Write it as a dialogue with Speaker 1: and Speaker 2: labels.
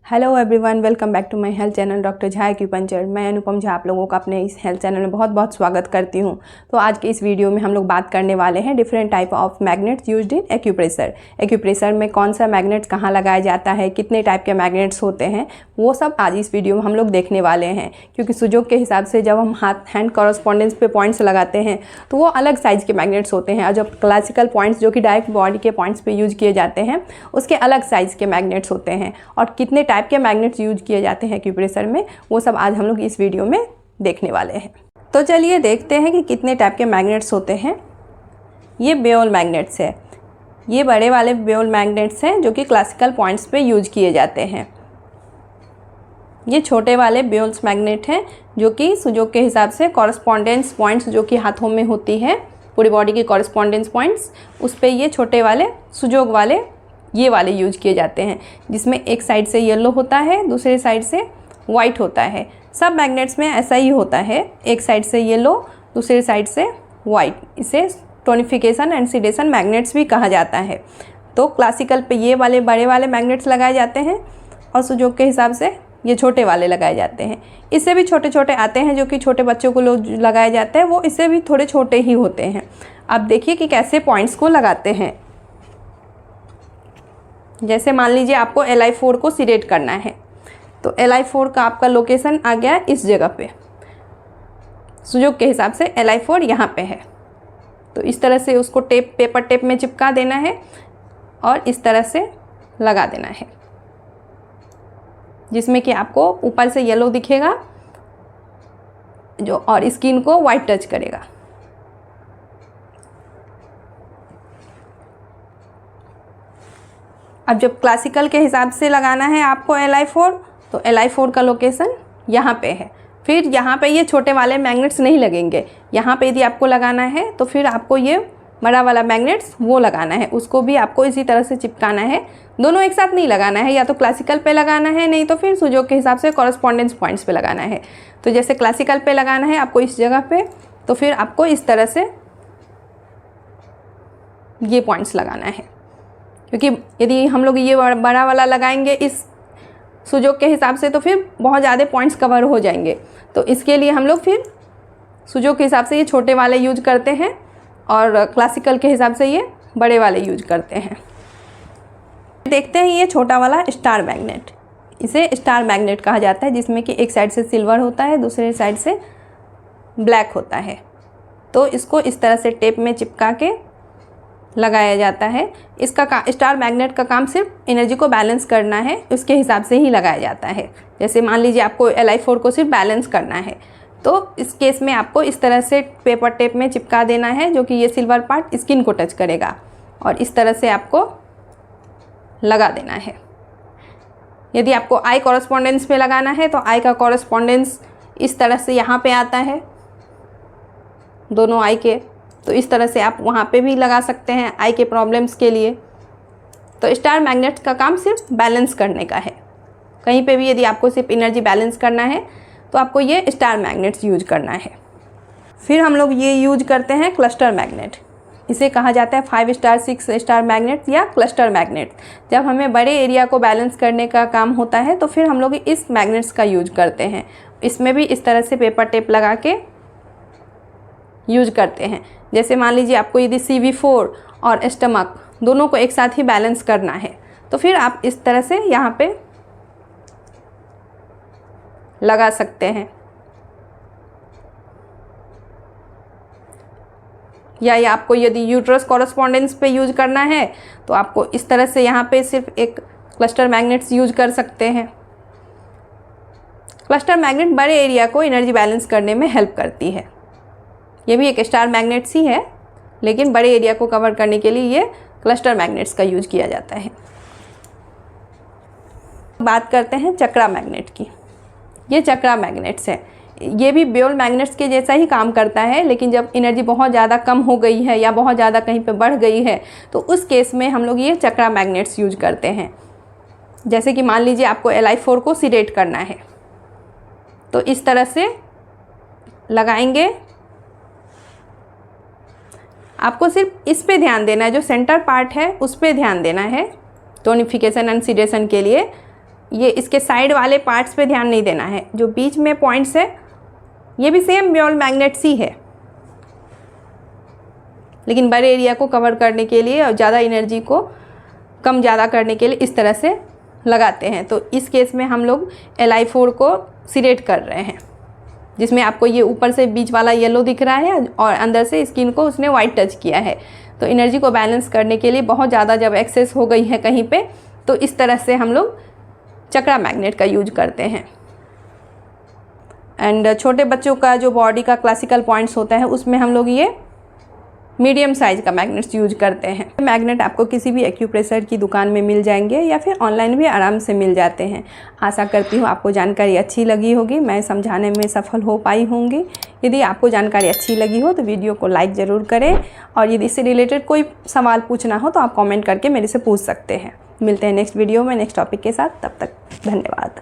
Speaker 1: Hello everyone, welcome back to my health channel doctor Jha acupuncture. मैं अनुपम झा आप लोगों का अपने इस हेल्थ चैनल में बहुत बहुत स्वागत करती हूं। तो आज के इस वीडियो में हम लोग बात करने वाले हैं different type of magnets used in acupressure. Acupressure में कौन सा मैग्नेट्स कहाँ लगाया जाता है, कितने टाइप के मैग्नेट्स होते हैं, वो सब आज इस वीडियो में हम लोग देखने वाले हैं। क्योंकि सुजोग के हिसाब से जब हम हाथ हैंड कॉरस्पॉन्डेंस पे पॉइंट्स लगाते हैं तो वो अलग साइज़ के मैग्नेट्स होते हैं, और जब क्लासिकल पॉइंट्स जो कि डायरेक्ट बॉडी के पॉइंट्स पे यूज किए जाते हैं उसके अलग साइज़ के मैग्नेट्स होते हैं। और कितने टाइप के मैग्नेट्स यूज किए जाते हैं एक्यूप्रेशर में, वो सब आज हम लोग इस वीडियो में देखने वाले हैं। तो चलिए देखते हैं कि कितने टाइप के मैग्नेट्स होते हैं। ये बेओल मैग्नेट्स है, ये बड़े वाले बेओल मैग्नेट्स हैं जो कि क्लासिकल पॉइंट्स पे यूज किए जाते हैं। ये छोटे वाले बेओल्स मैग्नेट हैं जो कि सुजोग के हिसाब से कॉरस्पॉन्डेंस पॉइंट्स जो कि हाथों में होती है, पूरी बॉडी की कॉरस्पॉन्डेंस पॉइंट्स, उस पे ये छोटे वाले सुजोग वाले ये वाले यूज किए जाते हैं, जिसमें एक साइड से येलो होता है, दूसरे साइड से वाइट होता है। सब मैग्नेट्स में ऐसा ही होता है, एक साइड से येलो, दूसरे साइड से वाइट। इसे टोनिफिकेशन एंड सीडेशन मैग्नेट्स भी कहा जाता है। तो क्लासिकल पे ये वाले बड़े वाले मैग्नेट्स लगाए जाते हैं और सुजोग के हिसाब से ये छोटे वाले लगाए जाते हैं। इससे भी छोटे छोटे आते हैं जो कि छोटे बच्चों को लोग लगाए जाते हैं, वो इससे भी थोड़े छोटे ही होते हैं। अब देखिए कि कैसे पॉइंट्स को लगाते हैं। जैसे मान लीजिए आपको Li4 को सिलेक्ट करना है, तो Li4 का आपका लोकेशन आ गया इस जगह पे। सुजोग के हिसाब से Li4 यहाँ पे है, तो इस तरह से उसको पेपर टेप में चिपका देना है और इस तरह से लगा देना है, जिसमें कि आपको ऊपर से येलो दिखेगा जो, और स्किन को वाइट टच करेगा। अब जब क्लासिकल के हिसाब से लगाना है आपको Li4, तो Li4 का लोकेशन यहाँ पे है। फिर यहाँ पे ये छोटे वाले मैग्नेट्स नहीं लगेंगे। यहाँ पे यदि आपको लगाना है तो फिर आपको ये बड़ा वाला मैग्नेट्स वो लगाना है, उसको भी आपको इसी तरह से चिपकाना है। दोनों एक साथ नहीं लगाना है, या तो क्लासिकल पे लगाना है, नहीं तो फिर सुजोग के हिसाब से कॉरस्पॉन्डेंस पॉइंट्स पे लगाना है। तो जैसे क्लासिकल पे लगाना है आपको इस जगह पे, तो फिर आपको इस तरह से ये पॉइंट्स लगाना है। क्योंकि यदि हम लोग ये बड़ा वाला लगाएंगे इस सुजोग के हिसाब से तो फिर बहुत ज़्यादा पॉइंट्स कवर हो जाएंगे। तो इसके लिए हम लोग फिर सुजोग के हिसाब से ये छोटे वाले यूज करते हैं और क्लासिकल के हिसाब से ये बड़े वाले यूज करते हैं। देखते हैं ये छोटा वाला स्टार मैग्नेट। इसे स्टार मैग्नेट कहा जाता है, जिसमें कि एक साइड से सिल्वर होता है, दूसरे साइड से ब्लैक होता है। तो इसको इस तरह से टेप में चिपका के लगाया जाता है। इसका स्टार मैग्नेट का काम सिर्फ एनर्जी को बैलेंस करना है, उसके हिसाब से ही लगाया जाता है। जैसे मान लीजिए आपको Li4 को सिर्फ बैलेंस करना है, तो इस केस में आपको इस तरह से पेपर टेप में चिपका देना है, जो कि ये सिल्वर पार्ट स्किन को टच करेगा, और इस तरह से आपको लगा देना है। यदि आपको आई कॉरस्पॉन्डेंस पे लगाना है तो आई का कॉरस्पॉन्डेंस इस तरह से यहाँ पे आता है, दोनों आई के। तो इस तरह से आप वहाँ पे भी लगा सकते हैं आई के प्रॉब्लम्स के लिए। तो स्टार मैग्नेट का काम सिर्फ बैलेंस करने का है। कहीं पे भी यदि आपको सिर्फ एनर्जी बैलेंस करना है तो आपको ये स्टार मैग्नेट्स यूज करना है। फिर हम लोग ये यूज करते हैं क्लस्टर मैग्नेट। इसे कहा जाता है 5 स्टार 6 स्टार मैग्नेट या क्लस्टर मैग्नेट। जब हमें बड़े एरिया को बैलेंस करने का काम होता है तो फिर हम लोग इस मैग्नेट्स का यूज करते हैं। इसमें भी इस तरह से पेपर टेप लगा के यूज करते हैं। जैसे मान लीजिए आपको यदि CV4 और स्टमक दोनों को एक साथ ही बैलेंस करना है, तो फिर आप इस तरह से यहाँ पे लगा सकते हैं। या आपको यदि यूट्रस कॉरस्पॉन्डेंस पे यूज करना है तो आपको इस तरह से यहाँ पे सिर्फ एक क्लस्टर मैग्नेट्स यूज कर सकते हैं। क्लस्टर मैग्नेट बड़े एरिया को एनर्जी बैलेंस करने में हेल्प करती है। ये भी एक स्टार मैग्नेट्स ही है, लेकिन बड़े एरिया को कवर करने के लिए ये क्लस्टर मैग्नेट्स का यूज किया जाता है। बात करते हैं चक्रा मैग्नेट की। ये चक्रा मैग्नेट्स है, ये भी बेओल मैग्नेट्स के जैसा ही काम करता है, लेकिन जब एनर्जी बहुत ज़्यादा कम हो गई है या बहुत ज़्यादा कहीं पे बढ़ गई है तो उस केस में हम लोग ये चक्रा मैग्नेट्स यूज करते हैं। जैसे कि मान लीजिए आपको Li4 को सिलेक्ट करना है, तो इस तरह से लगाएंगे। आपको सिर्फ इस पे ध्यान देना है, जो सेंटर पार्ट है उस पे ध्यान देना है टोनिफिकेशन एंड सीडेशन के लिए। ये इसके साइड वाले पार्ट्स पे ध्यान नहीं देना है। जो बीच में पॉइंट्स है ये भी सेम बॉल मैग्नेट्स ही है, लेकिन बड़े एरिया को कवर करने के लिए और ज़्यादा एनर्जी को कम ज़्यादा करने के लिए इस तरह से लगाते हैं। तो इस केस में हम लोग Li4 को सिलेक्ट कर रहे हैं, जिसमें आपको ये ऊपर से बीच वाला येलो दिख रहा है और अंदर से स्किन को उसने वाइट टच किया है। तो एनर्जी को बैलेंस करने के लिए बहुत ज़्यादा जब एक्सेस हो गई है कहीं पे, तो इस तरह से हम लोग चक्रा मैग्नेट का यूज करते हैं। एंड छोटे बच्चों का जो बॉडी का क्लासिकल पॉइंट्स होता है उसमें हम लोग ये मीडियम साइज़ का मैग्नेट्स यूज करते हैं। मैग्नेट आपको किसी भी एक्यूप्रेशर की दुकान में मिल जाएंगे या फिर ऑनलाइन भी आराम से मिल जाते हैं। आशा करती हूँ आपको जानकारी अच्छी लगी होगी, मैं समझाने में सफल हो पाई होंगी। यदि आपको जानकारी अच्छी लगी हो तो वीडियो को लाइक ज़रूर करें, और यदि इससे रिलेटेड कोई सवाल पूछना हो तो आप कॉमेंट करके मेरे से पूछ सकते हैं। मिलते हैं नेक्स्ट वीडियो में नेक्स्ट टॉपिक के साथ, तब तक धन्यवाद।